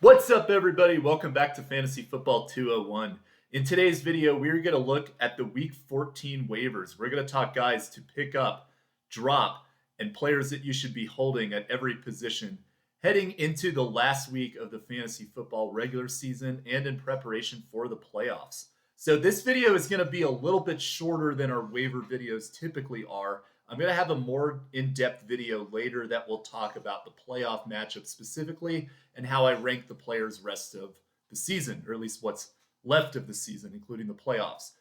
What's up, everybody? Welcome back to Fantasy Football 201. In today's video, we're going to look at the Week 14 waivers. We're going to talk guys to pick up, drop, and players that you should be holding at every position heading into the last week of the Fantasy Football regular season and in preparation for the playoffs. So this video is going to be a little bit shorter than our waiver videos typically are. I'm going to have a more in-depth video later that will talk about the playoff matchup specifically and how I rank the players rest of the season, or at least what's left of the season, including the playoffs.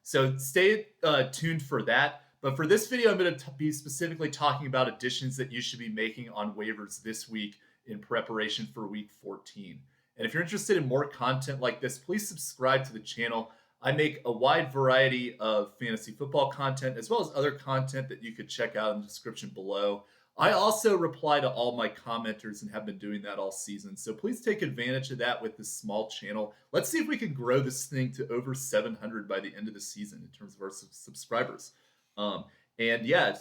So stay tuned for that. But for this video, I'm going to be specifically talking about additions that you should be making on waivers this week in preparation for Week 14. And if you're interested in more content like this, please subscribe to the channel. I make a wide variety of fantasy football content, as well as other content that you could check out in the description below. I also reply to all my commenters and have been doing that all season. So please take advantage of that with this small channel. Let's see if we can grow this thing to over 700 by the end of the season in terms of our subscribers. And yeah,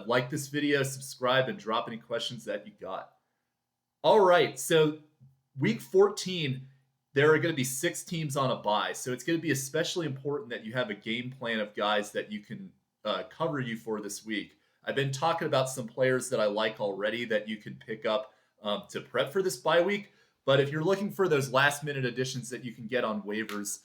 like this video, subscribe, and drop any questions that you got. All right, so Week 14, there are going to be 6 teams on a bye. So it's going to be especially important that you have a game plan of guys that you can cover you for this week. I've been talking about some players that I like already that you can pick up to prep for this bye week. But if you're looking for those last minute additions that you can get on waivers,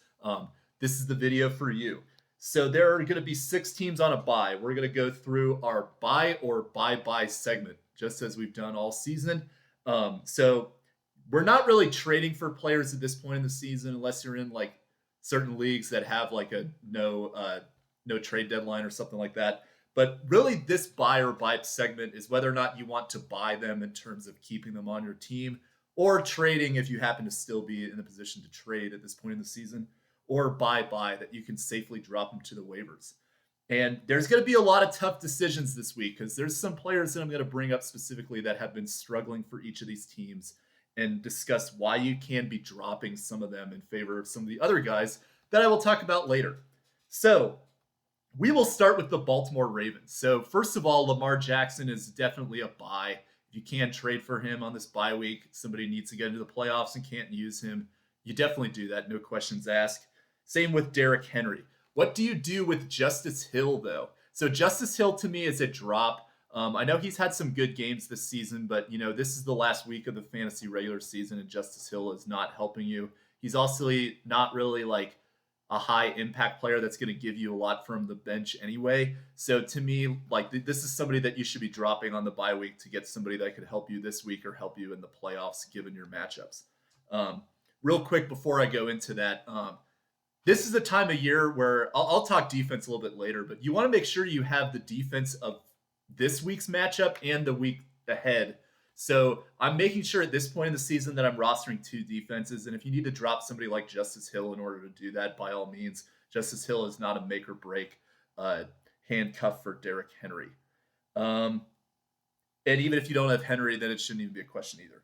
this is the video for you. So there are going to be 6 teams on a bye. We're going to go through our bye or bye segment, just as we've done all season. So we're not really trading for players at this point in the season unless you're in like certain leagues that have like a no trade deadline or something like that. But really this buy or buy segment is whether or not you want to buy them in terms of keeping them on your team, or trading if you happen to still be in a position to trade at this point in the season, or buy that you can safely drop them to the waivers. And there's going to be a lot of tough decisions this week because there's some players that I'm going to bring up specifically that have been struggling for each of these teams and discuss why you can be dropping some of them in favor of some of the other guys that I will talk about later. So we will start with the Baltimore Ravens. So first of all, Lamar Jackson is definitely a buy. If you can trade for him on this bye week, somebody needs to get into the playoffs and can't use him, you definitely do that, no questions asked. Same with Derrick Henry. What do you do with Justice Hill, though? So Justice Hill to me is a drop. I know he's had some good games this season, but this is the last week of the fantasy regular season, and Justice Hill is not helping you. He's also not really like a high impact player that's going to give you a lot from the bench anyway. So to me, like this is somebody that you should be dropping on the bye week to get somebody that could help you this week or help you in the playoffs given your matchups. Real quick before I go into that, this is the time of year where I'll talk defense a little bit later, but you want to make sure you have the defense of this week's matchup and the week ahead. So I'm making sure at this point in the season that I'm rostering 2 defenses. And if you need to drop somebody like Justice Hill in order to do that, by all means. Justice Hill is not a make or break handcuff for Derrick Henry. And even if you don't have Henry, then it shouldn't even be a question either.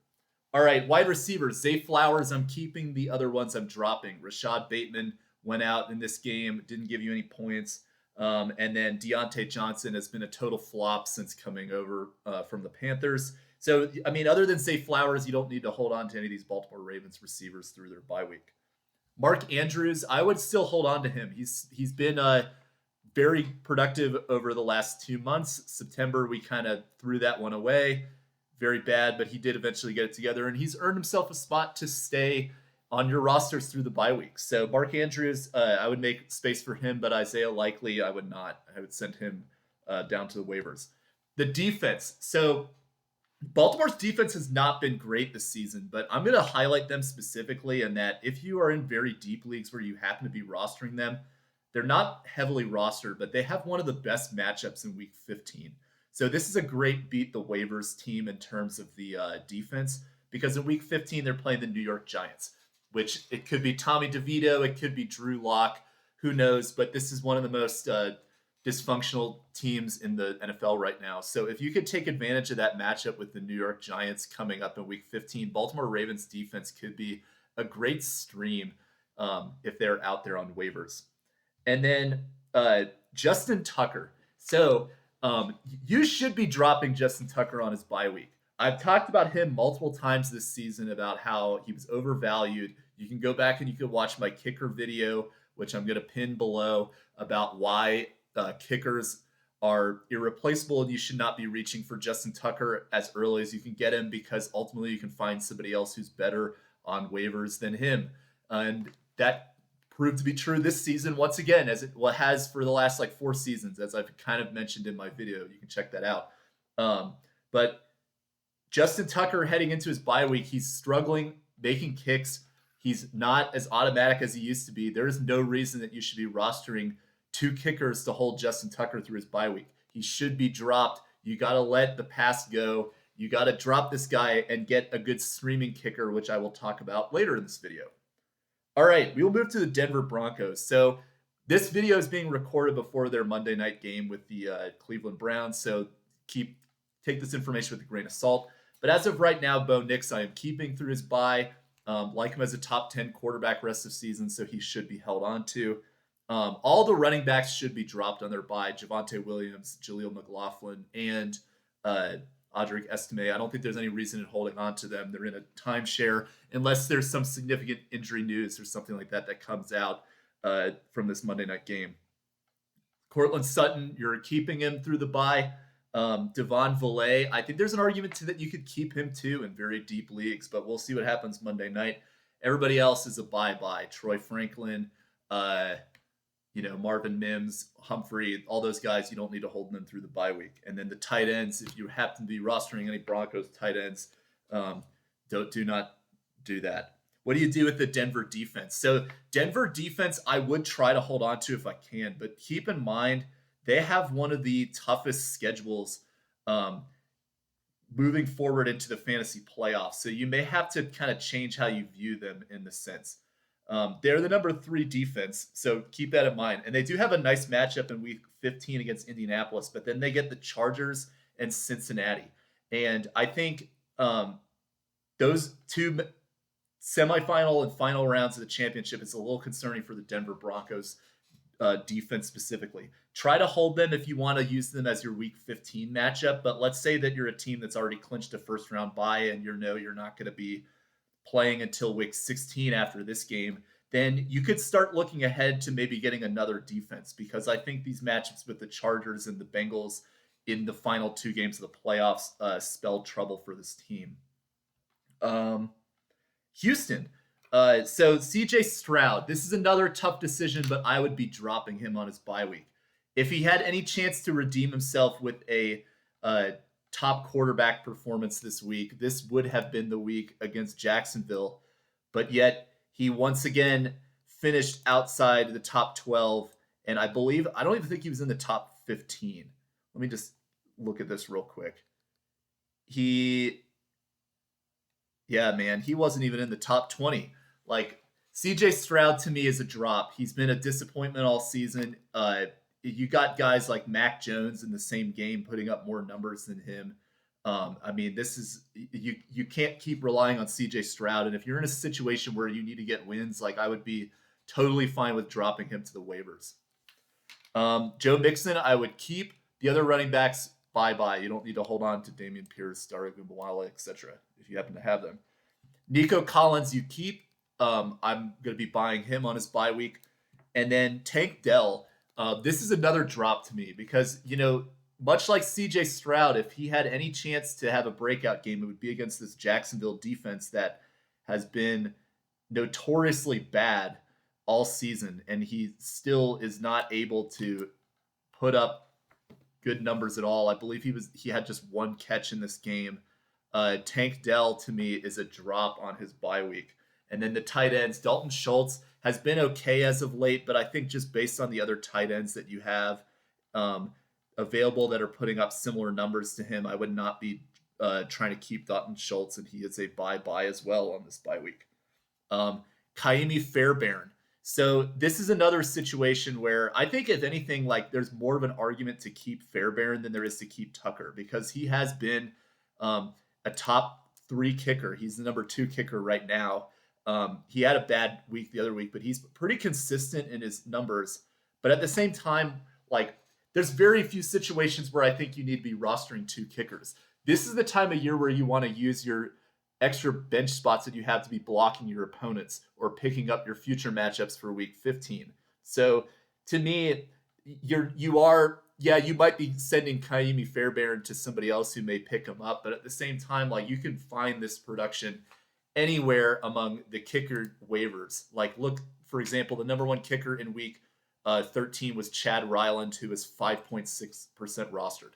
All right, wide receivers, Zay Flowers, I'm keeping. The other ones I'm dropping. Rashad Bateman went out in this game, didn't give you any points. And then Deontay Johnson has been a total flop since coming over from the Panthers. So, I mean, other than Zay Flowers, you don't need to hold on to any of these Baltimore Ravens receivers through their bye week. Mark Andrews, I would still hold on to him. He's been very productive over the last 2 months. September, we kind of threw that one away. Very bad, but he did eventually get it together, and he's earned himself a spot to stay on your rosters through the bye week. So Mark Andrews, I would make space for him, but Isaiah Likely, I would not. I would send him down to the waivers. The defense. So Baltimore's defense has not been great this season, but I'm going to highlight them specifically in that if you are in very deep leagues where you happen to be rostering them, they're not heavily rostered, but they have one of the best matchups in Week 15. So this is a great beat the waivers team in terms of the defense, because in Week 15, they're playing the New York Giants, which it could be Tommy DeVito, it could be Drew Lock, who knows, but this is one of the most dysfunctional teams in the NFL right now. So if you could take advantage of that matchup with the New York Giants coming up in Week 15, Baltimore Ravens defense could be a great stream if they're out there on waivers. And then Justin Tucker. So you should be dropping Justin Tucker on his bye week. I've talked about him multiple times this season about how he was overvalued. You can go back and you can watch my kicker video, which I'm going to pin below, about why kickers are irreplaceable and you should not be reaching for Justin Tucker as early as you can get him, because ultimately you can find somebody else who's better on waivers than him. And that proved to be true this season once again, as it has for the last like 4 seasons, as I've kind of mentioned in my video. You can check that out. But Justin Tucker heading into his bye week, he's struggling making kicks. He's not as automatic as he used to be. There is no reason that you should be rostering 2 kickers to hold Justin Tucker through his bye week. He should be dropped. You got to let the past go. You got to drop this guy and get a good streaming kicker, which I will talk about later in this video. All right, we will move to the Denver Broncos. So this video is being recorded before their Monday night game with the Cleveland Browns. So take this information with a grain of salt. But as of right now, Bo Nix, I am keeping through his bye. Like him as a top 10 quarterback rest of season, so he should be held on to. All the running backs should be dropped on their bye. Javonte Williams, Jaleel McLaughlin, and Audric Estime. I don't think there's any reason in holding on to them. They're in a timeshare unless there's some significant injury news or something like that that comes out from this Monday night game. Courtland Sutton, you're keeping him through the bye. Devon Villay, I think there's an argument that you could keep him too in very deep leagues, but we'll see what happens Monday night. Everybody else is a bye-bye. Troy Franklin, Marvin Mims, Humphrey, all those guys, you don't need to hold them through the bye week. And then the tight ends, if you happen to be rostering any Broncos tight ends, do not do that. What do you do with the Denver defense? So Denver defense, I would try to hold on to if I can, but keep in mind, they have one of the toughest schedules moving forward into the fantasy playoffs. So you may have to kind of change how you view them in the sense. They're the number 3 defense, so keep that in mind. And they do have a nice matchup in week 15 against Indianapolis, but then they get the Chargers and Cincinnati. And I think those 2 semifinal and final rounds of the championship is a little concerning for the Denver Broncos defense specifically. Try to hold them if you want to use them as your week 15 matchup, but let's say that you're a team that's already clinched a first round bye and you're not going to be playing until week 16 after this game, then you could start looking ahead to maybe getting another defense, because I think these matchups with the Chargers and the Bengals in the final 2 games of the playoffs spelled trouble for this team. Houston. So CJ Stroud, this is another tough decision, but I would be dropping him on his bye week. If he had any chance to redeem himself with a top quarterback performance this week, this would have been the week against Jacksonville, but yet he once again finished outside the top 12, and I don't even think he was in the top 15. Let me just look at this real quick. He wasn't even in the top 20. Like, CJ Stroud to me is a drop. He's been a disappointment all season. You got guys like Mac Jones in the same game putting up more numbers than him. This is you can't keep relying on CJ Stroud. And if you're in a situation where you need to get wins, like, I would be totally fine with dropping him to the waivers. Joe Mixon, I would keep. The other running backs, bye-bye. You don't need to hold on to Dameon Pierce, Dare Ogunbowale, etc. if you happen to have them. Nico Collins, you keep. I'm going to be buying him on his bye week. And then Tank Dell. This is another drop to me because, much like CJ Stroud, if he had any chance to have a breakout game, it would be against this Jacksonville defense that has been notoriously bad all season. And he still is not able to put up good numbers at all. I believe he had just 1 catch in this game. Tank Dell, to me, is a drop on his bye week. And then the tight ends, Dalton Schultz has been okay as of late, but I think just based on the other tight ends that you have available that are putting up similar numbers to him, I would not be trying to keep Dalton Schultz, and he is a bye-bye as well on this bye week. Kaimi Fairbairn. So this is another situation where I think, if anything, like, there's more of an argument to keep Fairbairn than there is to keep Tucker, because he has been a top 3 kicker. He's the number 2 kicker right now. He had a bad week the other week, but he's pretty consistent in his numbers. But at the same time, like, there's very few situations where I think you need to be rostering 2 kickers. this is the time of year where you want to use your extra bench spots that you have to be blocking your opponents or picking up your future matchups for week 15. So to me, you might be sending Kaimi Fairbairn to somebody else who may pick him up, but at the same time, like, you can find this production anywhere among the kicker waivers. Like, look, for example, the number one kicker in week 13 was Chad Ryland, who is 5.6% rostered.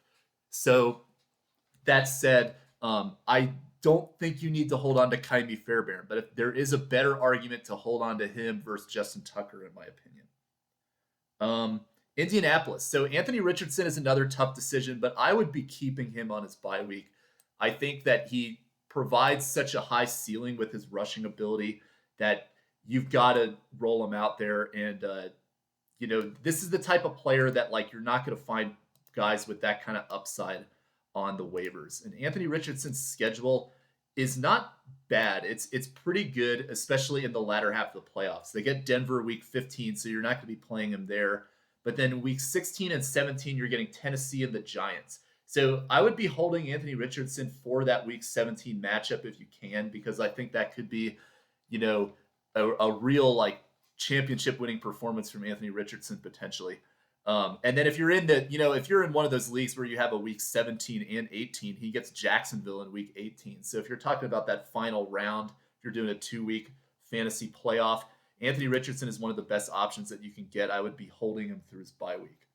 So that said, I don't think you need to hold on to Kaimi Fairbairn, but if there is a better argument to hold on to him versus Justin Tucker, in my opinion. Indianapolis. So Anthony Richardson is another tough decision, but I would be keeping him on his bye week. I think that he provides such a high ceiling with his rushing ability that you've got to roll him out there. And, this is the type of player that, like, you're not going to find guys with that kind of upside on the waivers. And Anthony Richardson's schedule is not bad. It's pretty good, especially in the latter half of the playoffs. They get Denver week 15, so you're not going to be playing him there. But then week 16 and 17, you're getting Tennessee and the Giants. So I would be holding Anthony Richardson for that week 17 matchup if you can, because I think that could be, a real, like, championship winning performance from Anthony Richardson potentially. And then if you're in one of those leagues where you have a week 17 and 18, he gets Jacksonville in week 18. So if you're talking about that final round, if you're doing a 2-week fantasy playoff, Anthony Richardson is one of the best options that you can get. I would be holding him through his bye week.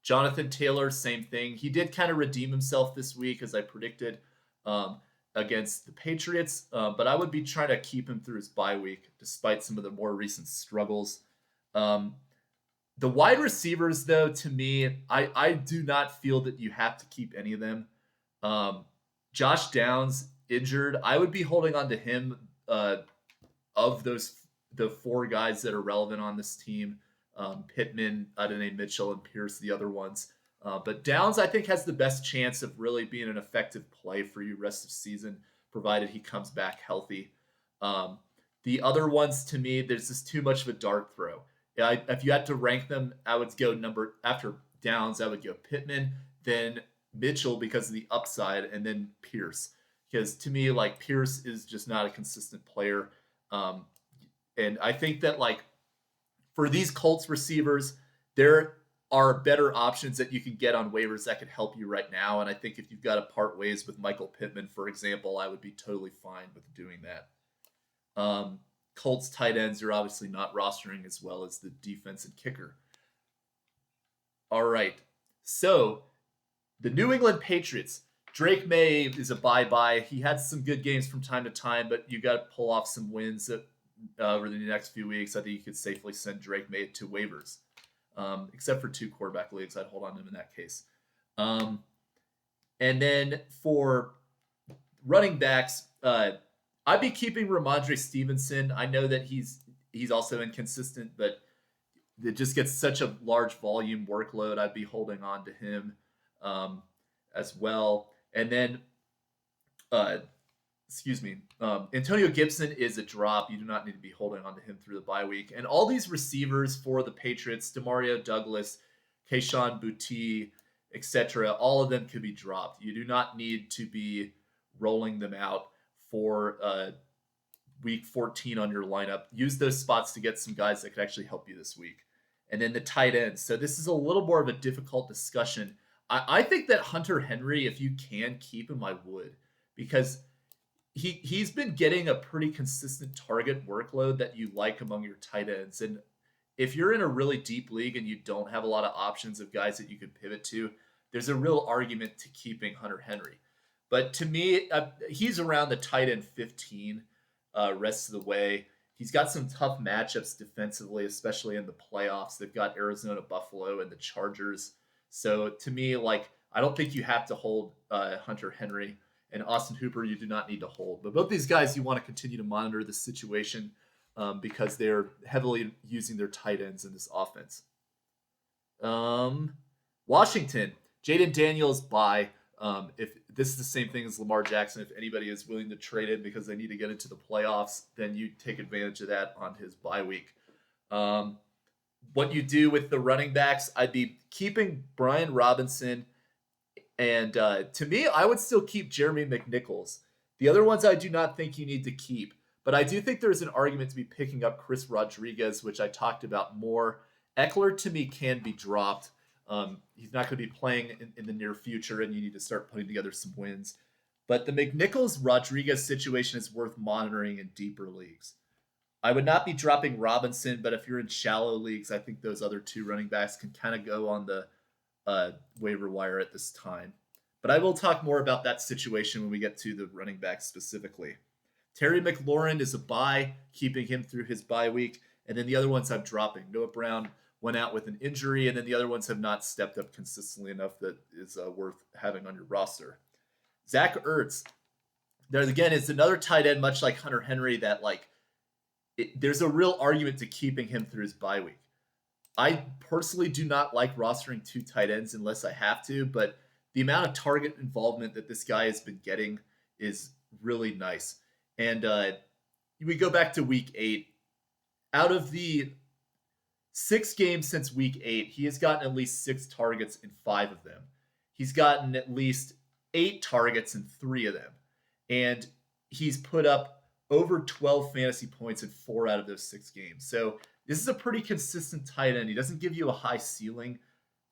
Jonathan Taylor, same thing. He did kind of redeem himself this week, as I predicted, against the Patriots. But I would be trying to keep him through his bye week, despite some of the more recent struggles. The wide receivers, though, to me, I do not feel that you have to keep any of them. Josh Downs, injured. I would be holding on to him of the 4 guys that are relevant on this team. Pittman, Adonai Mitchell, and Pierce, the other ones. But Downs, I think, has the best chance of really being an effective play for you rest of season, provided he comes back healthy. The other ones, to me, there's just too much of a dart throw. If you had to rank them, I would go after Downs, I would go Pittman, then Mitchell because of the upside, and then Pierce. Because to me, like, Pierce is just not a consistent player. And I think that, like, for these Colts receivers, there are better options that you can get on waivers that could help you right now. And I think if you've got to part ways with Michael Pittman, for example, I would be totally fine with doing that. Colts tight ends are obviously not rostering as well as the defense and kicker. All right. So the New England Patriots, Drake May is a bye-bye. He had some good games from time to time, but you got to pull off some wins over the next few weeks. I think you could safely send Drake May to waivers, except for 2 quarterback leagues. I'd hold on to him in that case. And then for running backs, I'd be keeping Ramondre Stevenson. I know that he's also inconsistent, but it just gets such a large volume workload. I'd be holding on to him as well. And then, Antonio Gibson is a drop. You do not need to be holding on to him through the bye week. And all these receivers for the Patriots, Demario Douglas, Kayshon Boutte, etc., all of them could be dropped. You do not need to be rolling them out for week 14 on your lineup. Use those spots to get some guys that could actually help you this week. And then the tight ends. So this is a little more of a difficult discussion. I think that Hunter Henry, if you can keep him, I would, because he's been getting a pretty consistent target workload that you like among your tight ends. And if you're in a really deep league and you don't have a lot of options of guys that you could pivot to, there's a real argument to keeping Hunter Henry. But to me, he's around the tight end 15 rest of the way. He's got some tough matchups defensively, especially in the playoffs. They've got Arizona, Buffalo, and the Chargers. So to me, like, I don't think you have to hold Hunter Henry. And Austin Hooper, you do not need to hold. But both these guys, you want to continue to monitor the situation because they're heavily using their tight ends in this offense. Washington, Jaden Daniels, bye. If this is the same thing as Lamar Jackson, if anybody is willing to trade him because they need to get into the playoffs, then you take advantage of that on his bye week. What you do with the running backs, I'd be keeping Brian Robinson And to me, I would still keep Jeremy McNichols. The other ones I do not think you need to keep. But I do think there's an argument to be picking up Chris Rodriguez, which I talked about more. Eckler, to me, can be dropped. He's not going to be playing in the near future, and you need to start putting together some wins. But the McNichols-Rodriguez situation is worth monitoring in deeper leagues. I would not be dropping Robinson, but if you're in shallow leagues, I think those other two running backs can kind of go on the waiver wire at this time. But I will talk more about that situation when we get to the running backs specifically. Terry McLaurin is a buy, keeping him through his bye week. And then the other ones I'm dropping. Noah Brown went out with an injury, and then the other ones have not stepped up consistently enough that is worth having on your roster. Zach Ertz, there again, is another tight end, much like Hunter Henry, that there's a real argument to keeping him through his bye week. I personally do not like rostering two tight ends unless I have to, but the amount of target involvement that this guy has been getting is really nice. And we go back to week 8. Out of the 6 games since week 8, he has gotten at least 6 targets in 5 of them. He's gotten at least 8 targets in 3 of them. And he's put up over 12 fantasy points in 4 out of those 6 games. So this is a pretty consistent tight end. He doesn't give you a high ceiling.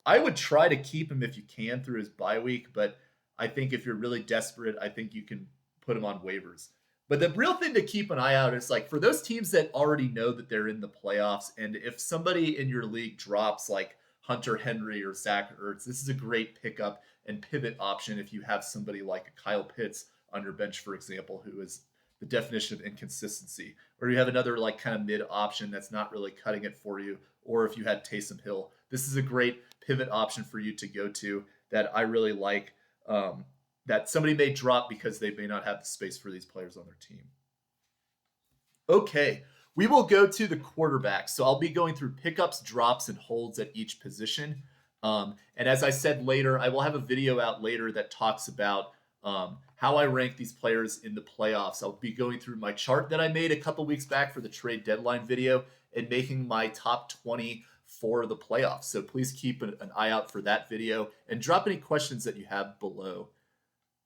I would try to keep him if you can through his bye week, but I think if you're really desperate, I think you can put him on waivers. But the real thing to keep an eye out is for those teams that already know that they're in the playoffs, and if somebody in your league drops like Hunter Henry or Zach Ertz, this is a great pickup and pivot option if you have somebody like a Kyle Pitts on your bench, for example, who is the definition of inconsistency, or you have another kind of mid option that's not really cutting it for you, or if you had Taysom Hill, this is a great pivot option for you to go to that I really like, that somebody may drop because they may not have the space for these players on their team. Okay, we will go to the quarterback. So I'll be going through pickups, drops, and holds at each position. And as I said later, I will have a video out later that talks about how I rank these players in the playoffs. I'll be going through my chart that I made a couple weeks back for the trade deadline video and making my top 20 for the playoffs. So please keep an eye out for that video and drop any questions that you have below.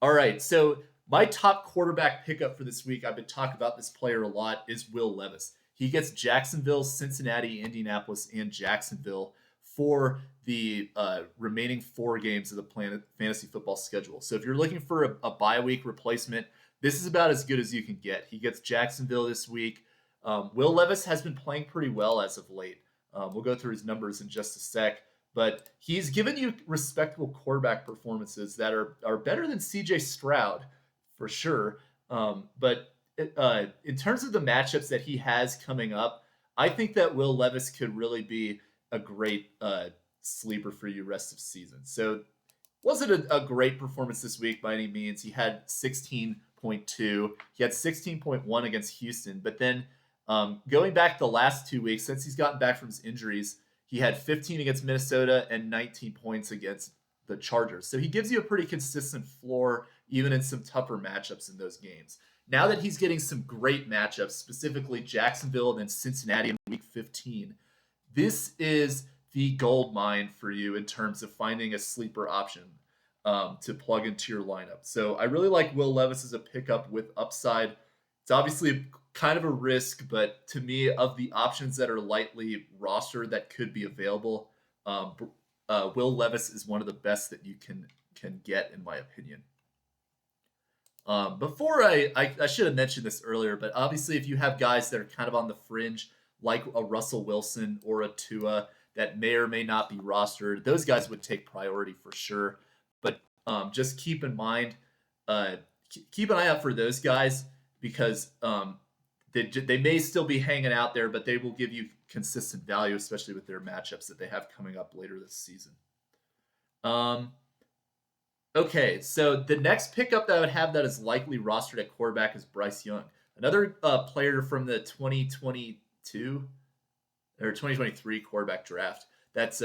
All right, so my top quarterback pickup for this week, I've been talking about this player a lot, is Will Levis. He gets Jacksonville, Cincinnati, Indianapolis, and Jacksonville for the remaining 4 games of the fantasy football schedule. So if you're looking for a bye week replacement, this is about as good as you can get. He gets Jacksonville this week. Will Levis has been playing pretty well as of late. We'll go through his numbers in just a sec. But he's given you respectable quarterback performances that are better than C.J. Stroud, for sure. But in terms of the matchups that he has coming up, I think that Will Levis could really be a great sleeper for you rest of season. So wasn't a great performance this week by any means. He had 16.2. He had 16.1 against Houston. But then going back the last 2 weeks, since he's gotten back from his injuries, he had 15 against Minnesota and 19 points against the Chargers. So he gives you a pretty consistent floor, even in some tougher matchups in those games. Now that he's getting some great matchups, specifically Jacksonville and then Cincinnati in week 15, this is the gold mine for you in terms of finding a sleeper option to plug into your lineup. So I really like Will Levis as a pickup with upside. It's obviously kind of a risk, but to me, of the options that are lightly rostered that could be available, Will Levis is one of the best that you can get, in my opinion. Before I should have mentioned this earlier, but obviously if you have guys that are kind of on the fringe, like a Russell Wilson or a Tua, that may or may not be rostered, those guys would take priority for sure. But just keep in mind, keep an eye out for those guys, because they may still be hanging out there, but they will give you consistent value, especially with their matchups that they have coming up later this season. Okay, so the next pickup that I would have that is likely rostered at quarterback is Bryce Young, another player from the 2022 or 2023 quarterback draft that's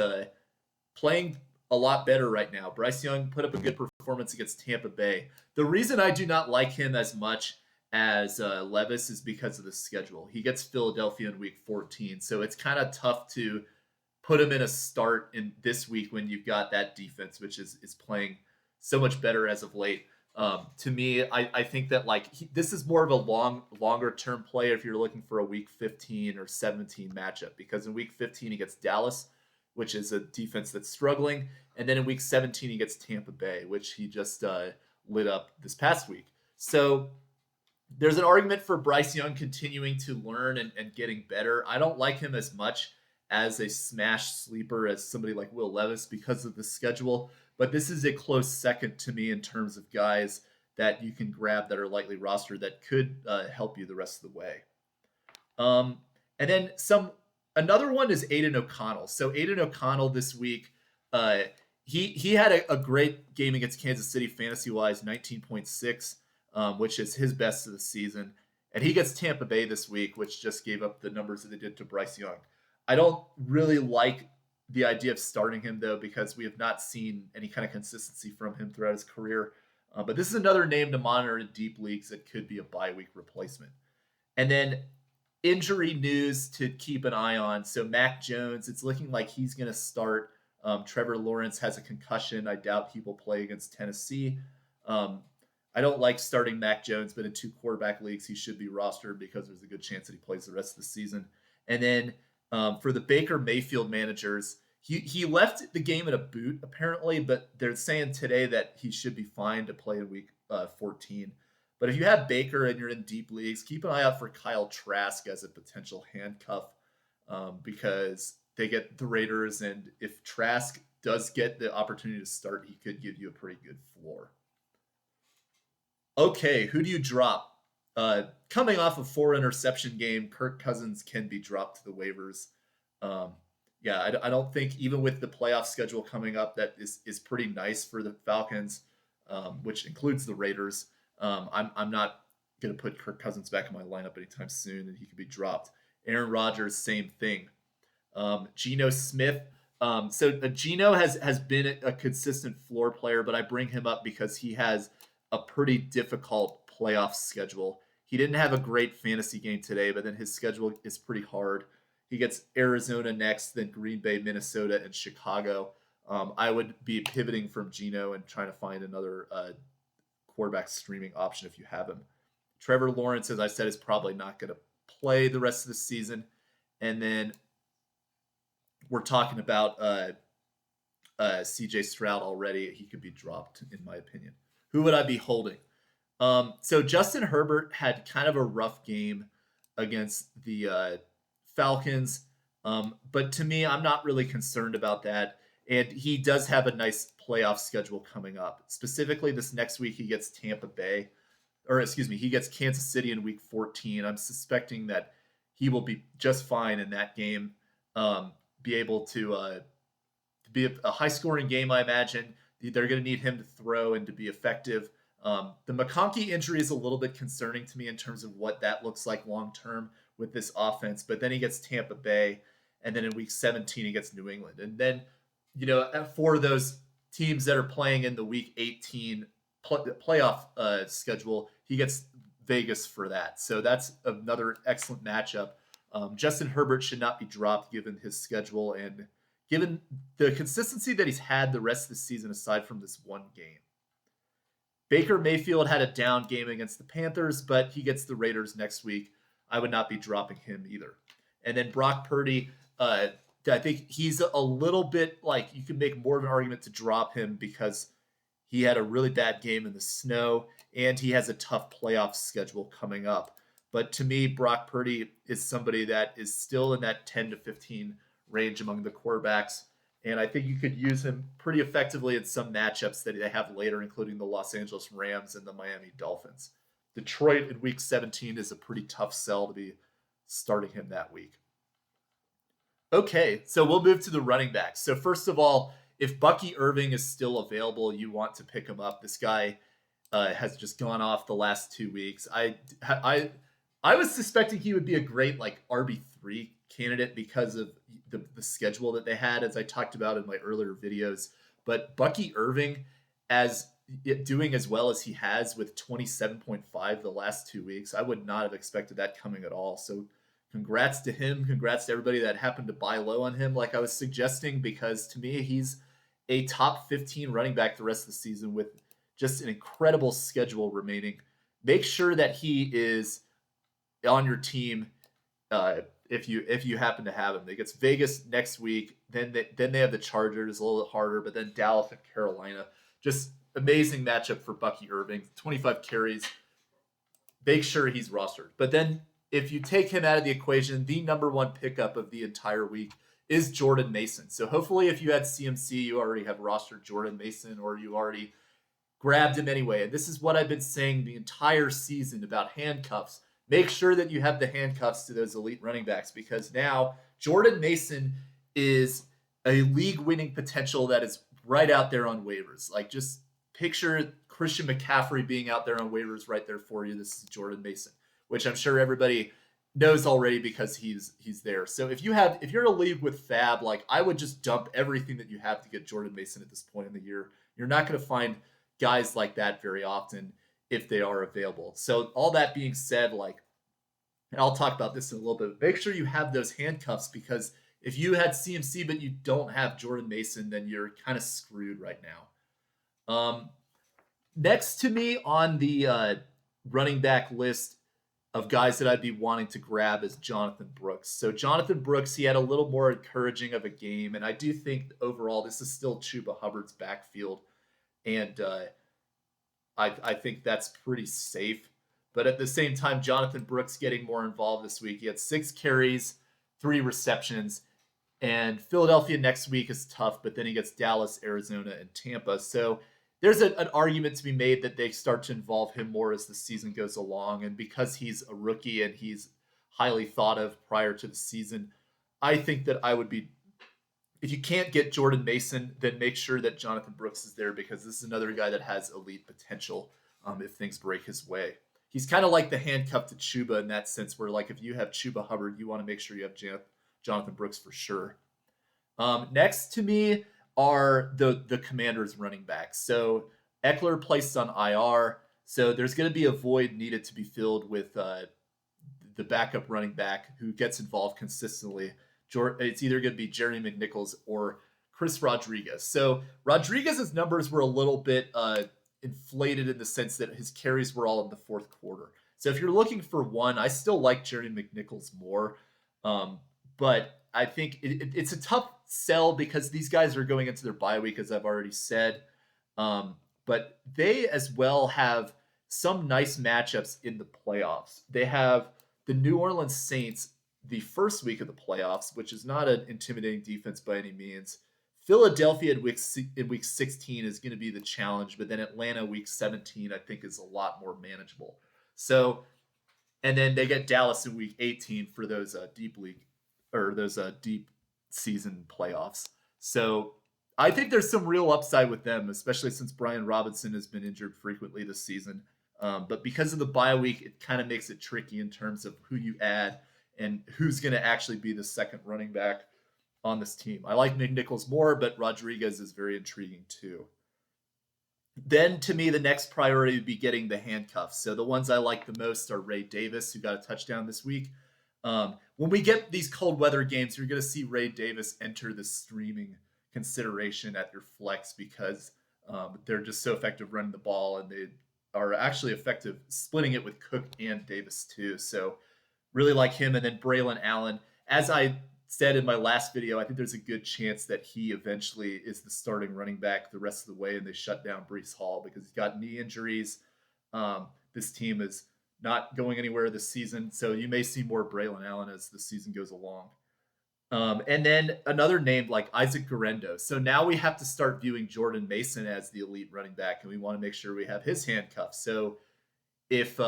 playing a lot better right now. Bryce Young put up a good performance against Tampa Bay. The reason I do not like him as much as Levis is because of the schedule. He gets Philadelphia in week 14, so it's kind of tough to put him in a start in this week when you've got that defense, which is playing so much better as of late. To me, I think that like this is more of a longer term play if you're looking for a week 15 or 17 matchup, because in week 15 he gets Dallas, which is a defense that's struggling, and then in week 17 he gets Tampa Bay, which he just lit up this past week. So there's an argument for Bryce Young continuing to learn and getting better. I don't like him as much as a smash sleeper as somebody like Will Levis because of the schedule, but this is a close second to me in terms of guys that you can grab that are lightly rostered that could help you the rest of the way. And then another one is Aidan O'Connell. So Aidan O'Connell this week, he had a great game against Kansas City fantasy-wise, 19.6, which is his best of the season. And he gets Tampa Bay this week, which just gave up the numbers that they did to Bryce Young. I don't really like the idea of starting him, though, because we have not seen any kind of consistency from him throughout his career. But this is another name to monitor in deep leagues that could be a bye week replacement. And then injury news to keep an eye on. So Mac Jones, it's looking like he's going to start. Trevor Lawrence has a concussion. I doubt he will play against Tennessee. I don't like starting Mac Jones, but in 2 quarterback leagues, he should be rostered because there's a good chance that he plays the rest of the season. And then for the Baker Mayfield managers, he left the game in a boot, apparently, but they're saying today that he should be fine to play in week 14. But if you have Baker and you're in deep leagues, keep an eye out for Kyle Trask as a potential handcuff because they get the Raiders, and if Trask does get the opportunity to start, he could give you a pretty good floor. Okay, who do you drop? Coming off a 4-interception game, Kirk Cousins can be dropped to the waivers. I don't think, even with the playoff schedule coming up, that is pretty nice for the Falcons, which includes the Raiders. I'm not going to put Kirk Cousins back in my lineup anytime soon, and he could be dropped. Aaron Rodgers, same thing. Geno Smith. Geno has been a consistent floor player, but I bring him up because he has a pretty difficult playoff schedule. He didn't have a great fantasy game today, but then his schedule is pretty hard. He gets Arizona next, then Green Bay, Minnesota, and Chicago. I would be pivoting from Geno and trying to find another quarterback streaming option if you have him. Trevor Lawrence, as I said, is probably not going to play the rest of the season. And then we're talking about CJ Stroud already. He could be dropped, in my opinion. Who would I be holding? So Justin Herbert had kind of a rough game against the Falcons. But to me, I'm not really concerned about that. And he does have a nice playoff schedule coming up. Specifically, this next week, he gets he gets Kansas City in week 14. I'm suspecting that he will be just fine in that game. Be able to be a high-scoring game, I imagine. They're going to need him to throw and to be effective. The McConkey injury is a little bit concerning to me in terms of what that looks like long-term with this offense. But then he gets Tampa Bay, and then in week 17 he gets New England. And then, for those teams that are playing in the week 18 playoff schedule, he gets Vegas for that. So that's another excellent matchup. Justin Herbert should not be dropped given his schedule and given the consistency that he's had the rest of the season aside from this one game. Baker Mayfield had a down game against the Panthers, but he gets the Raiders next week. I would not be dropping him either. And then Brock Purdy, I think he's a little bit like you can make more of an argument to drop him because he had a really bad game in the snow and he has a tough playoff schedule coming up. But to me, Brock Purdy is somebody that is still in that 10 to 15 range among the quarterbacks. And I think you could use him pretty effectively in some matchups that they have later, including the Los Angeles Rams and the Miami Dolphins. Detroit in week 17 is a pretty tough sell to be starting him that week. Okay, so we'll move to the running backs. So first of all, if Bucky Irving is still available, you want to pick him up. This guy has just gone off the last 2 weeks. I was suspecting he would be a great RB3 candidate because of the schedule that they had, as I talked about in my earlier videos. But Bucky Irving, doing as well as he has with 27.5 the last 2 weeks, I would not have expected that coming at all. So congrats to him. Congrats to everybody that happened to buy low on him like I was suggesting, because to me, he's a top 15 running back the rest of the season with just an incredible schedule remaining. Make sure that he is on your team if you happen to have him. They get Vegas next week. Then they have the Chargers, a little bit harder, but then Dallas and Carolina. Just amazing matchup for Bucky Irving. 25 carries. Make sure he's rostered. But then if you take him out of the equation, the number one pickup of the entire week is Jordan Mason. So hopefully if you had CMC, you already have rostered Jordan Mason, or you already grabbed him anyway. And this is what I've been saying the entire season about handcuffs. Make sure that you have the handcuffs to those elite running backs, because now Jordan Mason is a league-winning potential that is right out there on waivers. Like, just picture Christian McCaffrey being out there on waivers right there for you. This is Jordan Mason, which I'm sure everybody knows already because he's there. So if you're in a league with Fab, like, I would just dump everything that you have to get Jordan Mason at this point in the year. You're not going to find guys like that very often if they are available. So all that being said, like, and I'll talk about this in a little bit, make sure you have those handcuffs, because if you had CMC but you don't have Jordan Mason, then you're kind of screwed right now. Next to me on the running back list of guys that I'd be wanting to grab is Jonathon Brooks. So Jonathon Brooks, he had a little more encouraging of a game, and I do think overall this is still Chuba Hubbard's backfield, and I think that's pretty safe. But at the same time, Jonathon Brooks getting more involved this week. He had 6 carries, 3 receptions, and Philadelphia next week is tough, but then he gets Dallas, Arizona, and Tampa. So there's an argument to be made that they start to involve him more as the season goes along. And because he's a rookie and he's highly thought of prior to the season, I think that I would be, if you can't get Jordan Mason, then make sure that Jonathon Brooks is there, because this is another guy that has elite potential if things break his way. He's kind of like the handcuff to Chuba in that sense, where, like, if you have Chuba Hubbard, you want to make sure you have Jonathon Brooks for sure. Next to me are the Commanders running backs. So Eckler placed on IR. So there's going to be a void needed to be filled with the backup running back who gets involved consistently. It's either going to be Jeremy McNichols or Chris Rodriguez. So Rodriguez's numbers were a little bit inflated in the sense that his carries were all in the fourth quarter. So if you're looking for one, I still like Jeremy McNichols more. But I think it's a tough sell because these guys are going into their bye week, as I've already said. But they as well have some nice matchups in the playoffs. They have the New Orleans Saints the first week of the playoffs, which is not an intimidating defense by any means. Philadelphia in week 16 is going to be the challenge, but then Atlanta week 17 I think is a lot more manageable. So, and then they get Dallas in week 18 for those deep league or those deep season playoffs. So I think there's some real upside with them, especially since Brian Robinson has been injured frequently this season. But because of the bye week, it kind of makes it tricky in terms of who you add and who's going to actually be the second running back on this team. I like McNichols more, but Rodriguez is very intriguing too. Then to me, the next priority would be getting the handcuffs. So the ones I like the most are Ray Davis, who got a touchdown this week. When we get these cold weather games, you're going to see Ray Davis enter the streaming consideration at your flex because they're just so effective running the ball, and they are actually effective splitting it with Cook and Davis too. So really like him. And then Braelon Allen, as I said in my last video, I think there's a good chance that he eventually is the starting running back the rest of the way and they shut down Breece Hall because he's got knee injuries. This team is not going anywhere this season, so you may see more Braelon Allen as the season goes along. And then another name like Isaac Guerendo. So now we have to start viewing Jordan Mason as the elite running back, and we want to make sure we have his handcuffs. So if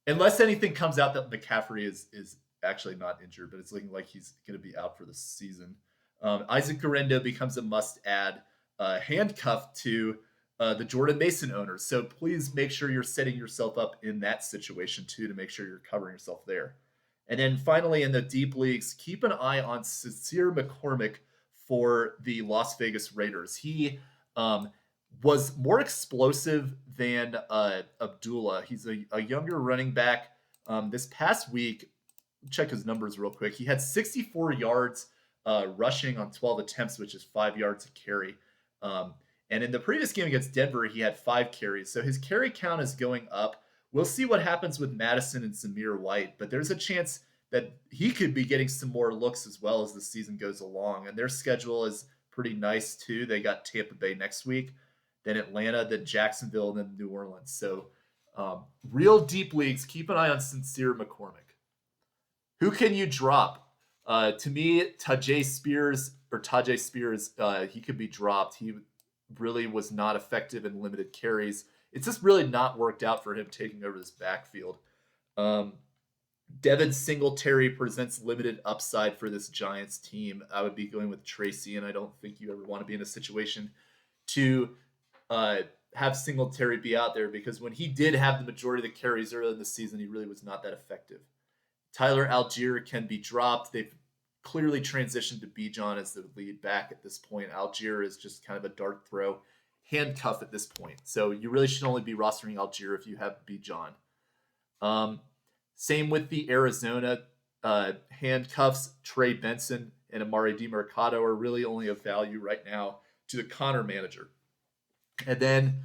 unless anything comes out that McCaffrey is actually not injured, but it's looking like he's going to be out for the season, Isaac Guerendo becomes a must-add handcuff to the Jordan Mason owners. So please make sure you're setting yourself up in that situation too to make sure you're covering yourself there. And then finally, in the deep leagues, keep an eye on Sincere McCormick for the Las Vegas Raiders. He was more explosive than Abdullah. He's a younger running back. This past week, check his numbers real quick. He had 64 yards rushing on 12 attempts, which is 5 yards a carry. And in the previous game against Denver, he had 5 carries. So his carry count is going up. We'll see what happens with Madison and Zamir White, but there's a chance that he could be getting some more looks as well as the season goes along. And their schedule is pretty nice too. They got Tampa Bay next week, then Atlanta, then Jacksonville, and then New Orleans. So real deep leagues, keep an eye on Sincere McCormick. Who can you drop? To me, Tajee Spears, he could be dropped. He really was not effective in limited carries. It's just really not worked out for him taking over this backfield. Devin Singletary presents limited upside for this Giants team. I would be going with Tracy, and I don't think you ever want to be in a situation to have Singletary be out there, because when he did have the majority of the carries early in the season, he really was not that effective. Tyler Allgeier can be dropped. They've clearly transitioned to Bijan as the lead back at this point. Allgeier is just kind of a dart throw handcuff at this point. So you really should only be rostering Allgeier if you have Bijan. Same with the Arizona handcuffs. Trey, Benson, and Emari DeMercado are really only of value right now to the Connor manager. And then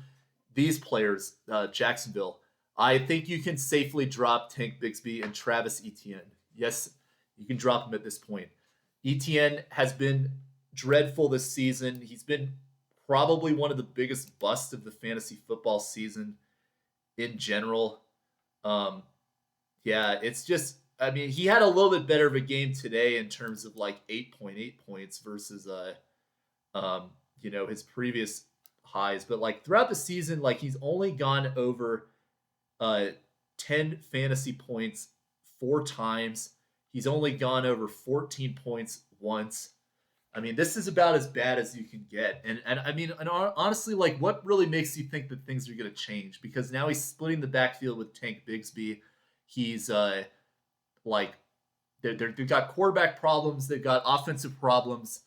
these players, Jacksonville, I think you can safely drop Tank Bigsby and Travis Etienne. Yes, you can drop him at this point. Etienne has been dreadful this season. He's been probably one of the biggest busts of the fantasy football season in general. Yeah, it's just, I mean, he had a little bit better of a game today in terms of like 8.8 points versus, his previous highs. But like throughout the season, like he's only gone over 10 fantasy points 4 times. He's only gone over 14 points once. I mean, this is about as bad as you can get. And I mean, and honestly, like what really makes you think that things are going to change? Because now he's splitting the backfield with Tank Bigsby. He's they've got quarterback problems. They've got offensive problems.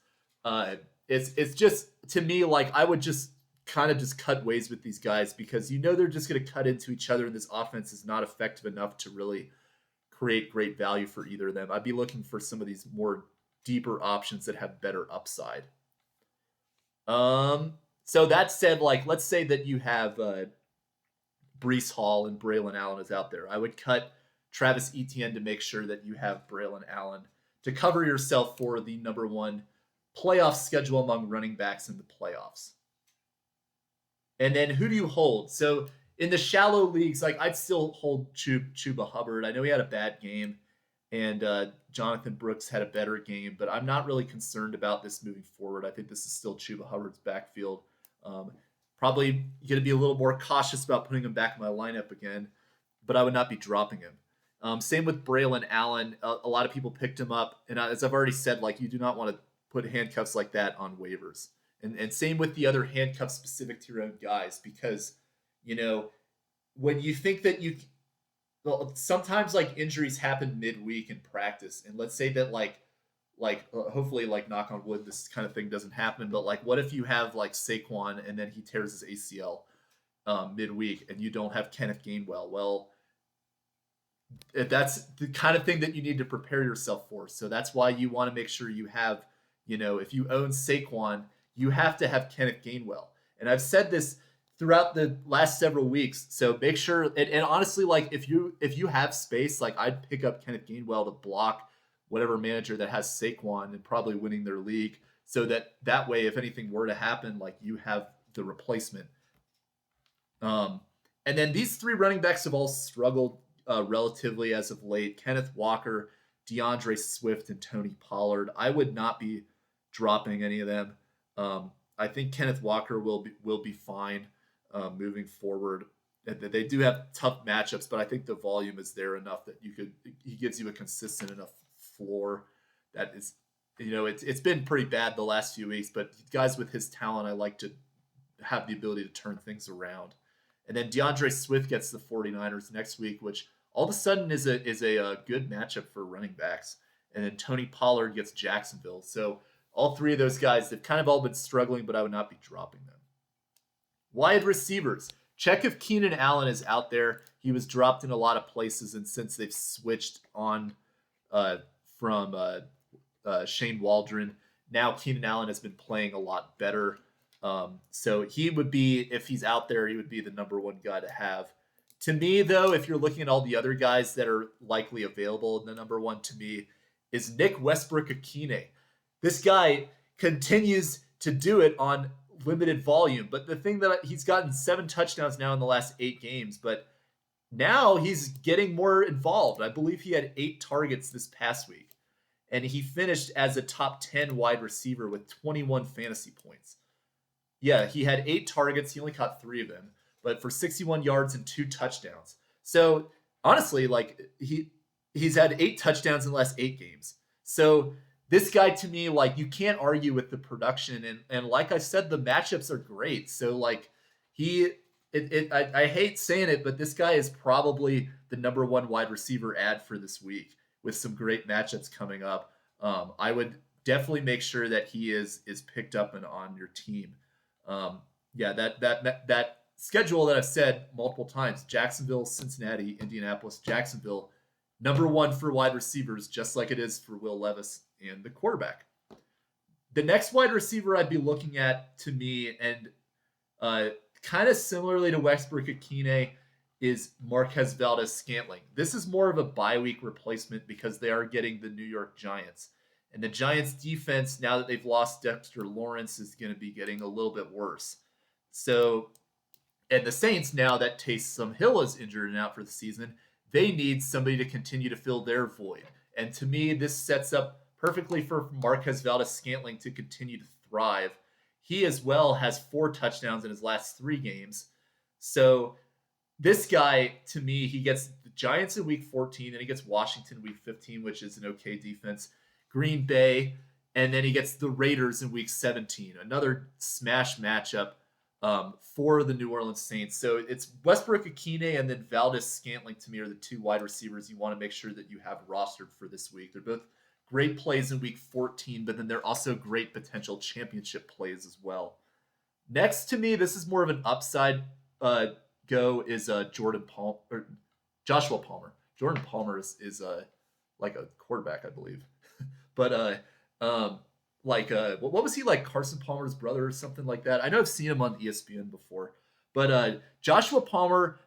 It's just, to me, like I would just kind of just cut ways with these guys, because they're just going to cut into each other, and this offense is not effective enough to really create great value for either of them. I'd be looking for some of these more deeper options that have better upside. So that said, like let's say that you have Breece Hall and Braelon Allen is out there. I would cut Travis Etienne to make sure that you have Braelon Allen to cover yourself for the number 1 playoff schedule among running backs in the playoffs. And then who do you hold? So in the shallow leagues, like I'd still hold Chuba Hubbard. I know he had a bad game, and Jonathan Brooks had a better game, but I'm not really concerned about this moving forward. I think this is still Chuba Hubbard's backfield. Probably going to be a little more cautious about putting him back in my lineup again, but I would not be dropping him. Same with Braelon Allen. A lot of people picked him up, and as I've already said, like you do not want to put handcuffs like that on waivers. And same with the other handcuffs specific to your own guys, because when you think that sometimes like injuries happen midweek in practice, and let's say that hopefully, like knock on wood, this kind of thing doesn't happen, but like what if you have like Saquon and then he tears his ACL midweek and you don't have Kenneth Gainwell? Well, that's the kind of thing that you need to prepare yourself for. So that's why you want to make sure you have, if you own Saquon, you have to have Kenneth Gainwell. And I've said this throughout the last several weeks. So make sure, and honestly, like if you have space, like I'd pick up Kenneth Gainwell to block whatever manager that has Saquon and probably winning their league, so that way, if anything were to happen, like you have the replacement. And then these 3 running backs have all struggled relatively as of late. Kenneth Walker, DeAndre Swift, and Tony Pollard. I would not be dropping any of them. I think Kenneth Walker will be fine moving forward. They do have tough matchups, but I think the volume is there enough that he gives you a consistent enough floor that is, it's been pretty bad the last few weeks, but guys with his talent, I like to have the ability to turn things around. And then DeAndre Swift gets the 49ers next week, which all of a sudden is a good matchup for running backs. And then Tony Pollard gets Jacksonville. So all 3 of those guys, they've kind of all been struggling, but I would not be dropping them. Wide receivers. Check if Keenan Allen is out there. He was dropped in a lot of places, and since they've switched on from Shane Waldron, now Keenan Allen has been playing a lot better. So he would be, if he's out there, he would be the number one guy to have. To me, though, if you're looking at all the other guys that are likely available, the number one to me is Nick Westbrook-lkhine. This guy continues to do it on limited volume, but the thing that he's gotten 7 touchdowns now in the last 8 games, but now he's getting more involved. I believe he had 8 targets this past week, and he finished as a top 10 wide receiver with 21 fantasy points. Yeah, he had 8 targets. He only caught 3 of them, but for 61 yards and 2 touchdowns. So honestly, like he's had 8 touchdowns in the last 8 games. So this guy, to me, like, you can't argue with the production, and like I said, the matchups are great. So like I hate saying it, but this guy is probably the number one wide receiver ad for this week with some great matchups coming up. I would definitely make sure that he is picked up and on your team. Yeah, that schedule that I've said multiple times: Jacksonville, Cincinnati, Indianapolis, Jacksonville, number one for wide receivers, just like it is for Will Levis and the quarterback. The next wide receiver I'd be looking at, to me, and kind of similarly to Westbrook-lkhine, is Marquez Valdez-Scantling. This is more of a bye week replacement because they are getting the New York Giants. And the Giants defense, now that they've lost Dexter Lawrence, is going to be getting a little bit worse. So, and the Saints, now that Taysom Hill is injured and out for the season, they need somebody to continue to fill their void. And to me, this sets up perfectly for Marquez Valdez-Scantling to continue to thrive. He as well has 4 touchdowns in his last 3 games. So this guy, to me, he gets the Giants in week 14, and he gets Washington week 15, which is an okay defense, Green Bay, and then he gets the Raiders in week 17, another smash matchup for the New Orleans Saints. So it's Westbrook-lkhine and then Valdez-Scantling, to me, are the 2 wide receivers you want to make sure that you have rostered for this week. They're both great plays in week 14, but then they're also great potential championship plays as well. Next, to me, this is more of an upside go, is Joshua Palmer. Jordan Palmer is like a quarterback, I believe. But what was he, like Carson Palmer's brother or something like that? I know I've seen him on ESPN before. But Joshua Palmer,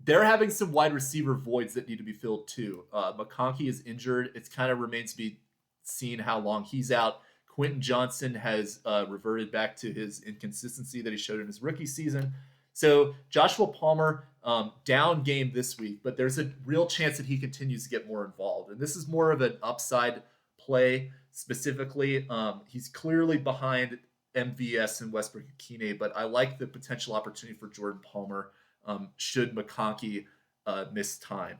they're having some wide receiver voids that need to be filled too. McConkey is injured. It kind of remains to be seen how long he's out. Quentin Johnson has reverted back to his inconsistency that he showed in his rookie season. So Joshua Palmer, down game this week, but there's a real chance that he continues to get more involved. And this is more of an upside play specifically. He's clearly behind MVS and Westbrook-lkhine, but I like the potential opportunity for Jordan Palmer should McConkey miss time.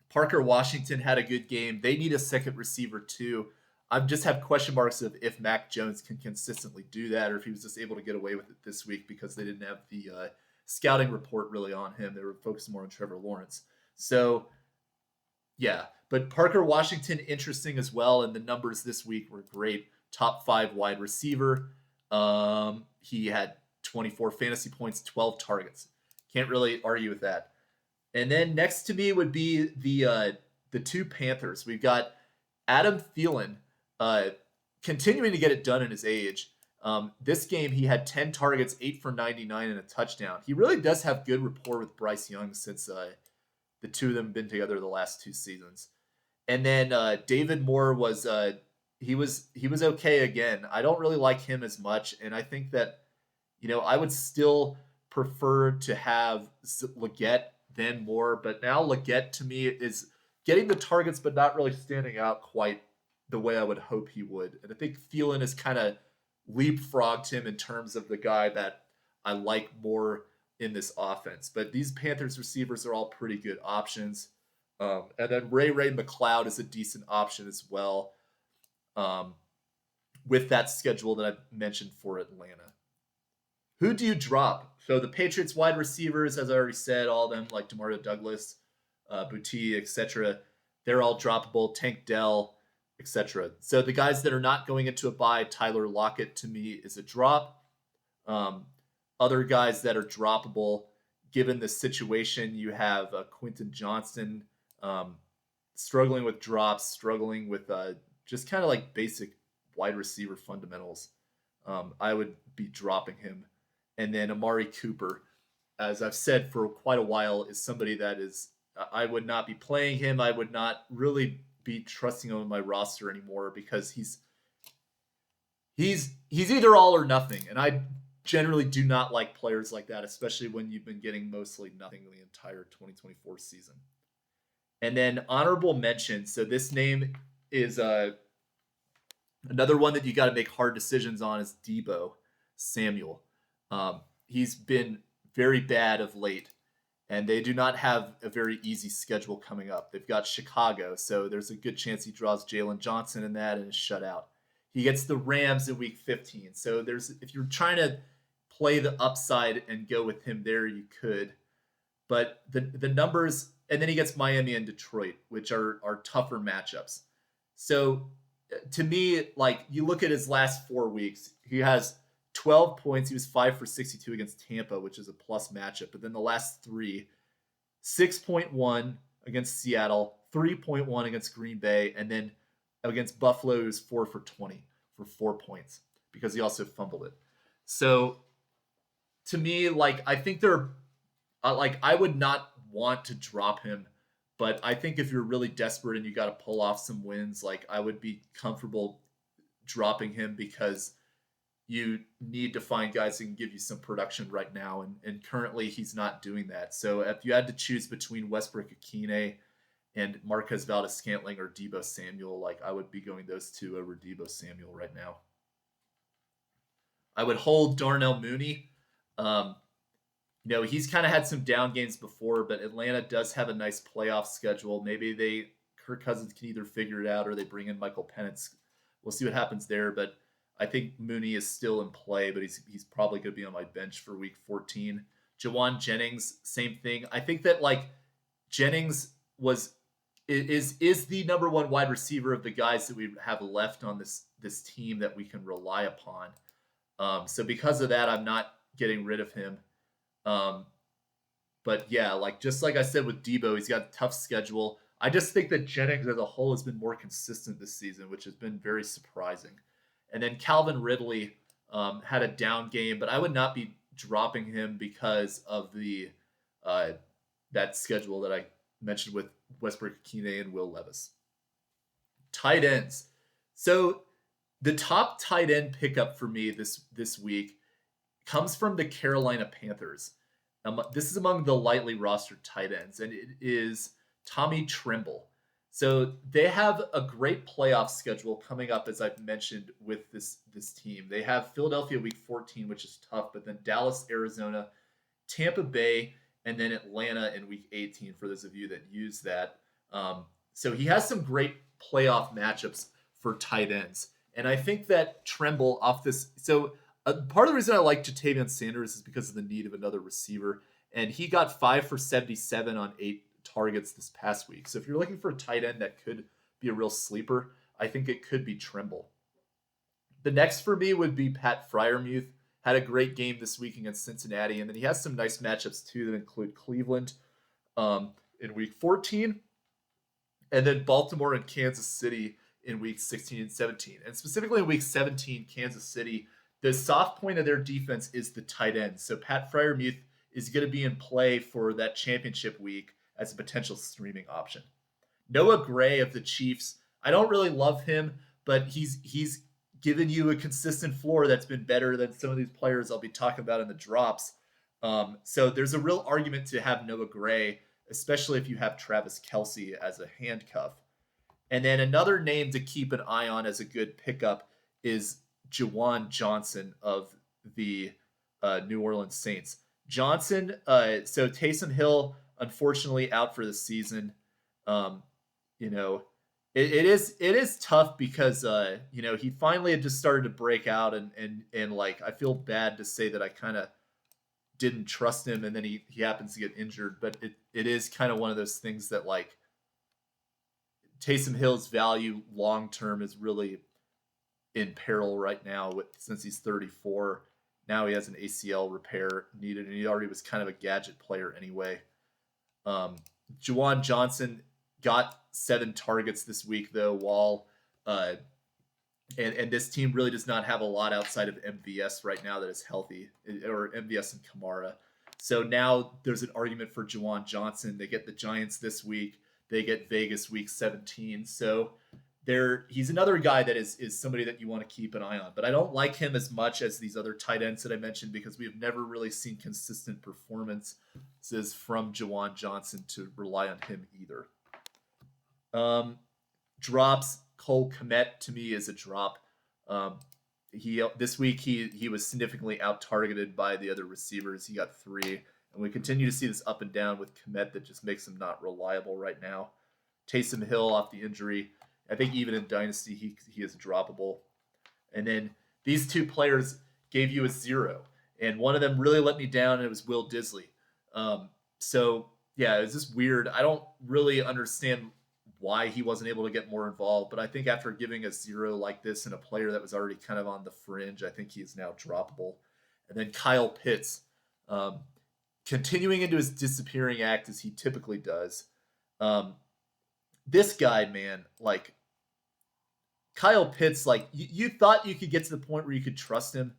Parker Washington had a good game. They need a second receiver too. I just have question marks of if Mac Jones can consistently do that, or if he was just able to get away with it this week because they didn't have the scouting report really on him. They were focused more on Trevor Lawrence. So, yeah. But Parker Washington, interesting as well, and the numbers this week were great. Top 5 wide receiver. He had 24 fantasy points, 12 targets. Can't really argue with that. And then next to me would be the 2 Panthers. We've got Adam Thielen continuing to get it done in his age. This game, he had 10 targets, 8 for 99, and a touchdown. He really does have good rapport with Bryce Young since the 2 of them have been together the last 2 seasons. And then David Moore was he was okay again. I don't really like him as much, and I think that I would still prefer to have Leggett than Moore. But now Leggett, to me, is getting the targets but not really standing out quite the way I would hope he would. And I think Thielen has kind of leapfrogged him in terms of the guy that I like more in this offense. But these Panthers receivers are all pretty good options. And then Ray McCloud is a decent option as well, with that schedule that I mentioned for Atlanta. Who do you drop? So the Patriots wide receivers, as I already said, all of them, like DeMario Douglas, Boutte, etc., they're all droppable. Tank Dell, etc. So the guys that are not going into a bye, Tyler Lockett, to me, is a drop. Other guys that are droppable, given the situation, you have Quentin Johnston struggling with drops, struggling with just kind of like basic wide receiver fundamentals. I would be dropping him. And then Amari Cooper, as I've said for quite a while, is somebody that is I would not be playing him. I would not really be trusting him on my roster anymore because he's either all or nothing, and I generally do not like players like that, especially when you've been getting mostly nothing the entire 2024 season. And then honorable mention. So this name is another one that you got to make hard decisions on is Deebo Samuel. He's been very bad of late, and they do not have a very easy schedule coming up. They've got Chicago, so there's a good chance he draws Jalen Johnson in that and is shut out. He gets the Rams in week 15. So if you're trying to play the upside and go with him there, you could. But the numbers, and then he gets Miami and Detroit, which are tougher matchups. So to me, like you look at his last 4 weeks, he has 12 points. He was 5 for 62 against Tampa, which is a plus matchup. But then the last 3, 6.1 against Seattle, 3.1 against Green Bay, and then against Buffalo, he was 4 for 20 for 4 points because he also fumbled it. So to me, like I think they're like I would not want to drop him, but I think if you're really desperate and you got to pull off some wins, like I would be comfortable dropping him because you need to find guys that can give you some production right now, and currently he's not doing that. So if you had to choose between Westbrook-lkhine and Marquez Valdez-Scantling or Deebo Samuel, like I would be going those two over Deebo Samuel right now. I would hold Darnell Mooney. He's kind of had some down games before, but Atlanta does have a nice playoff schedule. Maybe Kirk Cousins can either figure it out or they bring in Michael Penix. We'll see what happens there, but I think Mooney is still in play, but he's probably going to be on my bench for week 14. Jawan Jennings, same thing. I think that like Jennings is the number one wide receiver of the guys that we have left on this team that we can rely upon. So because of that, I'm not getting rid of him. But yeah, just like I said with Deebo, he's got a tough schedule. I just think that Jennings as a whole has been more consistent this season, which has been very surprising. And then Calvin Ridley had a down game, but I would not be dropping him because of the that schedule that I mentioned with Westbrook-lkhine and Will Levis. Tight ends. So the top tight end pickup for me this week comes from the Carolina Panthers. This is among the lightly rostered tight ends, and it is Tommy Tremble. So they have a great playoff schedule coming up, as I've mentioned, with this team. They have Philadelphia week 14, which is tough, but then Dallas, Arizona, Tampa Bay, and then Atlanta in week 18 for those of you that use that. So he has some great playoff matchups for tight ends. And I think that Tremble off this... So part of the reason I like Jatavion Sanders is because of the need of another receiver. And he got 5 for 77 on 8 targets this past week. So if you're looking for a tight end that could be a real sleeper, I think it could be Tremble. The next for me would be Pat Freiermuth. Had a great game this week against Cincinnati. And then he has some nice matchups too that include Cleveland in week 14. And then Baltimore and Kansas City in weeks 16 and 17. And specifically in week 17, Kansas City, the soft point of their defense is the tight end. So Pat Freiermuth is going to be in play for that championship week as a potential streaming option. Noah Gray of the Chiefs, I don't really love him, but he's given you a consistent floor that's been better than some of these players I'll be talking about in the drops. So there's a real argument to have Noah Gray, especially if you have Travis Kelce as a handcuff. And then another name to keep an eye on as a good pickup is Juwan Johnson of the New Orleans Saints. Johnson, so Taysom Hill, unfortunately out for the season. It is tough because he finally had just started to break out and like I feel bad to say that I kind of didn't trust him and then he happens to get injured, but it is kind of one of those things that like Taysom Hill's value long term is really in peril right now since he's 34. Now he has an ACL repair needed, and he already was kind of a gadget player anyway. Juwan Johnson got 7 targets this week, though, while And this team really does not have a lot outside of MVS right now that is healthy, or MVS and Kamara. So now there's an argument for Juwan Johnson. They get the Giants this week. They get Vegas week 17. So he's another guy that is somebody that you want to keep an eye on. But I don't like him as much as these other tight ends that I mentioned because we have never really seen consistent performances from Juwan Johnson to rely on him either. Drops. Cole Kmet to me is a drop. This week he was significantly out targeted by the other receivers. He got 3, and we continue to see this up and down with Kmet that just makes him not reliable right now. Taysom Hill off the injury. I think even in Dynasty he is droppable. And then these 2 players gave you a 0, and one of them really let me down, and it was Will Disley. So yeah, it was just weird. I don't really understand why he wasn't able to get more involved, but I think after giving a 0 like this and a player that was already kind of on the fringe, I think he is now droppable. And then Kyle Pitts, continuing into his disappearing act as he typically does. This guy, man, like Kyle Pitts, like you thought you could get to the point where you could trust him,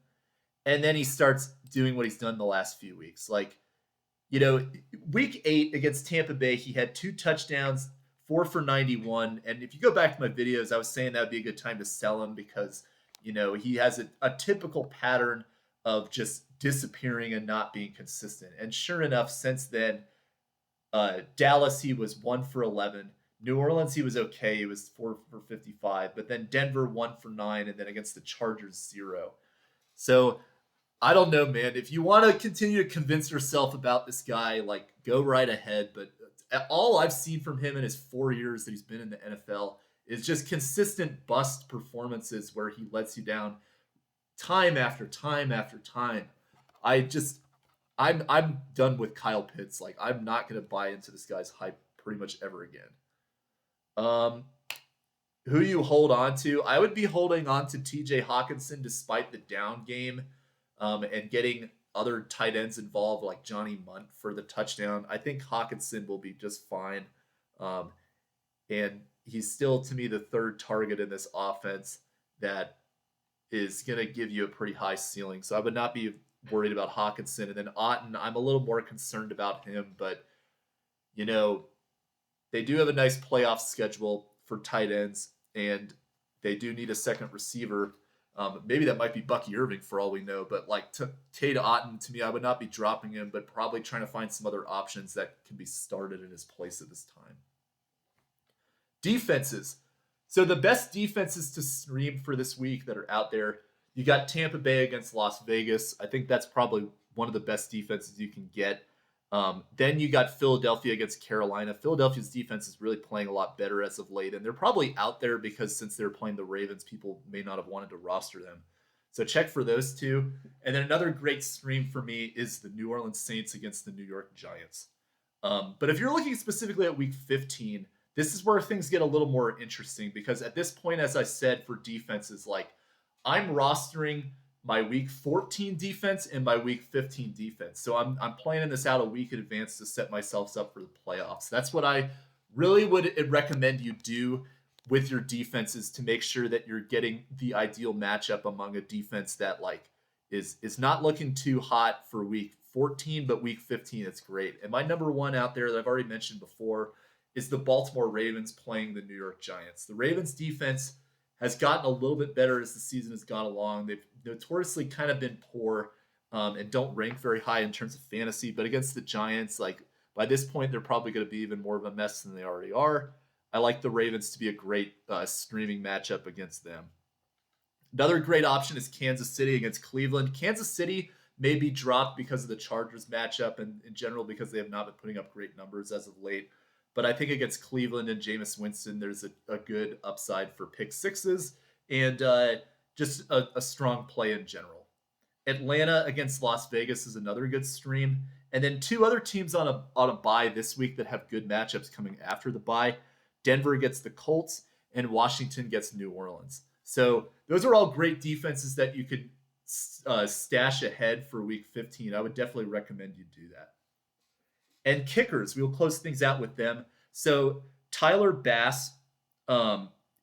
and then he starts doing what he's done the last few weeks. Like, week 8 against Tampa Bay, he had 2 touchdowns, 4 for 91. And if you go back to my videos, I was saying that would be a good time to sell him because, he has a typical pattern of just disappearing and not being consistent. And sure enough, since then, Dallas, he was 1 for 11. New Orleans, he was okay. He was 4 for 55. But then Denver, 1 for 9. And then against the Chargers, 0. So I don't know, man. If you want to continue to convince yourself about this guy, like, go right ahead. But all I've seen from him in his 4 years that he's been in the NFL is just consistent bust performances where he lets you down time after time after time. I'm done with Kyle Pitts. Like, I'm not going to buy into this guy's hype pretty much ever again. Who do you hold on to? I would be holding on to TJ Hawkinson despite the down game, and getting other tight ends involved like Johnny Munt for the touchdown. I think Hawkinson will be just fine. And he's still, to me, the 3rd target in this offense that is going to give you a pretty high ceiling. So I would not be worried about Hawkinson. And then Otton, I'm a little more concerned about him, but they do have a nice playoff schedule for tight ends, and they do need a second receiver. Maybe that might be Bucky Irving for all we know, but like Cade Otton, to me, I would not be dropping him, but probably trying to find some other options that can be started in his place at this time. Defenses. So the best defenses to stream for this week that are out there, you got Tampa Bay against Las Vegas. I think that's probably one of the best defenses you can get. Then you got Philadelphia against Carolina. Philadelphia's defense is really playing a lot better as of late, and they're probably out there because since they're playing the Ravens, people may not have wanted to roster them. So check for those 2. And then another great stream for me is the New Orleans Saints against the New York Giants. But if you're looking specifically at week 15, this is where things get a little more interesting because at this point, as I said, for defenses, like I'm rostering my week 14 defense and my week 15 defense. So I'm planning this out a week in advance to set myself up for the playoffs. That's what I really would recommend you do with your defenses to make sure that you're getting the ideal matchup among a defense that like is not looking too hot for week 14, but week 15, it's great. And my number 1 out there that I've already mentioned before is the Baltimore Ravens playing the New York Giants. The Ravens defense has gotten a little bit better as the season has gone along. They've notoriously kind of been poor and don't rank very high in terms of fantasy. But against the Giants, like by this point, they're probably going to be even more of a mess than they already are. I like the Ravens to be a great streaming matchup against them. Another great option is Kansas City against Cleveland. Kansas City may be dropped because of the Chargers matchup and in general because they have not been putting up great numbers as of late. But I think against Cleveland and Jameis Winston, there's a good upside for pick 6s and just a strong play in general. Atlanta against Las Vegas is another good stream. And then 2 other teams on a bye this week that have good matchups coming after the bye. Denver gets the Colts and Washington gets New Orleans. So those are all great defenses that you could stash ahead for week 15. I would definitely recommend you do that. And kickers, we'll close things out with them. So Tyler Bass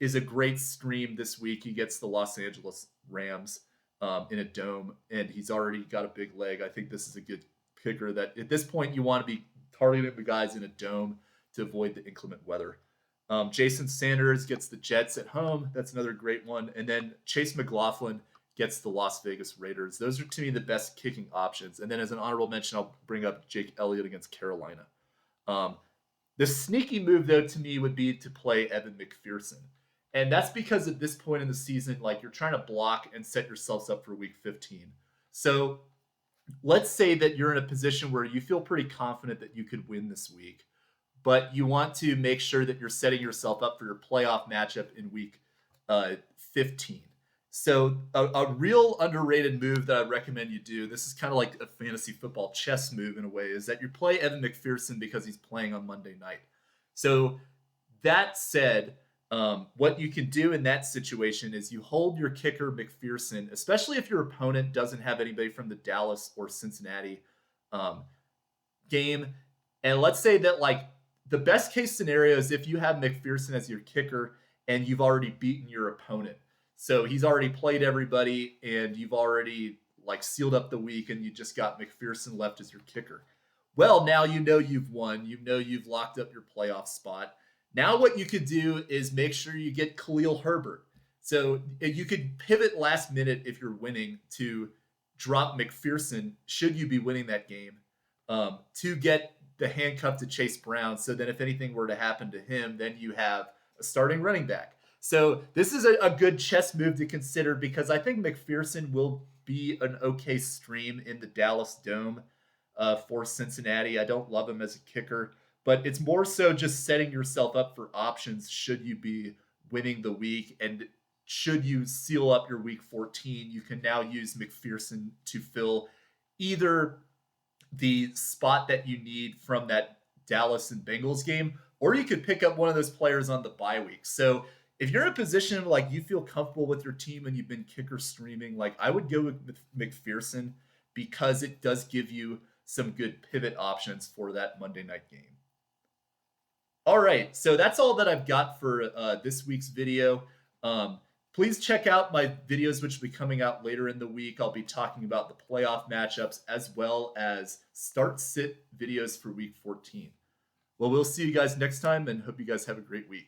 is a great stream this week. He gets the Los Angeles Rams in a dome, and he's already got a big leg. I think this is a good kicker that at this point you want to be targeting the guys in a dome to avoid the inclement weather. Jason Sanders gets the Jets at home. That's another great one. And then Chase McLaughlin gets the Las Vegas Raiders. Those are, to me, the best kicking options. And then as an honorable mention, I'll bring up Jake Elliott against Carolina. The sneaky move, though, to me would be to play Evan McPherson. And that's because at this point in the season, like, you're trying to block and set yourselves up for week 15. So let's say that you're in a position where you feel pretty confident that you could win this week, but you want to make sure that you're setting yourself up for your playoff matchup in week 15. So a real underrated move that I recommend you do, this is kind of like a fantasy football chess move in a way, is that you play Evan McPherson because he's playing on Monday night. So that said, what you can do in that situation is you hold your kicker McPherson, especially if your opponent doesn't have anybody from the Dallas or Cincinnati game. And let's say that, like, the best case scenario is if you have McPherson as your kicker and you've already beaten your opponent. So he's already played everybody and you've already, like, sealed up the week and you just got McPherson left as your kicker. Well, now you know you've won. You know you've locked up your playoff spot. Now what you could do is make sure you get Khalil Herbert. So you could pivot last minute if you're winning to drop McPherson, should you be winning that game, to get the handcuff to Chase Brown. So then if anything were to happen to him, then you have a starting running back. So this is a good chess move to consider because I think McPherson will be an okay stream in the Dallas Dome for Cincinnati. I don't love him as a kicker, but it's more so just setting yourself up for options should you be winning the week. And should you seal up your week 14, you can now use McPherson to fill either the spot that you need from that Dallas and Bengals game, or you could pick up one of those players on the bye week. So if you're in a position like you feel comfortable with your team and you've been kicker streaming, like, I would go with McPherson because it does give you some good pivot options for that Monday night game. All right, so that's all that I've got for this week's video. Please check out my videos, which will be coming out later in the week. I'll be talking about the playoff matchups as well as start-sit videos for week 14. Well, we'll see you guys next time and hope you guys have a great week.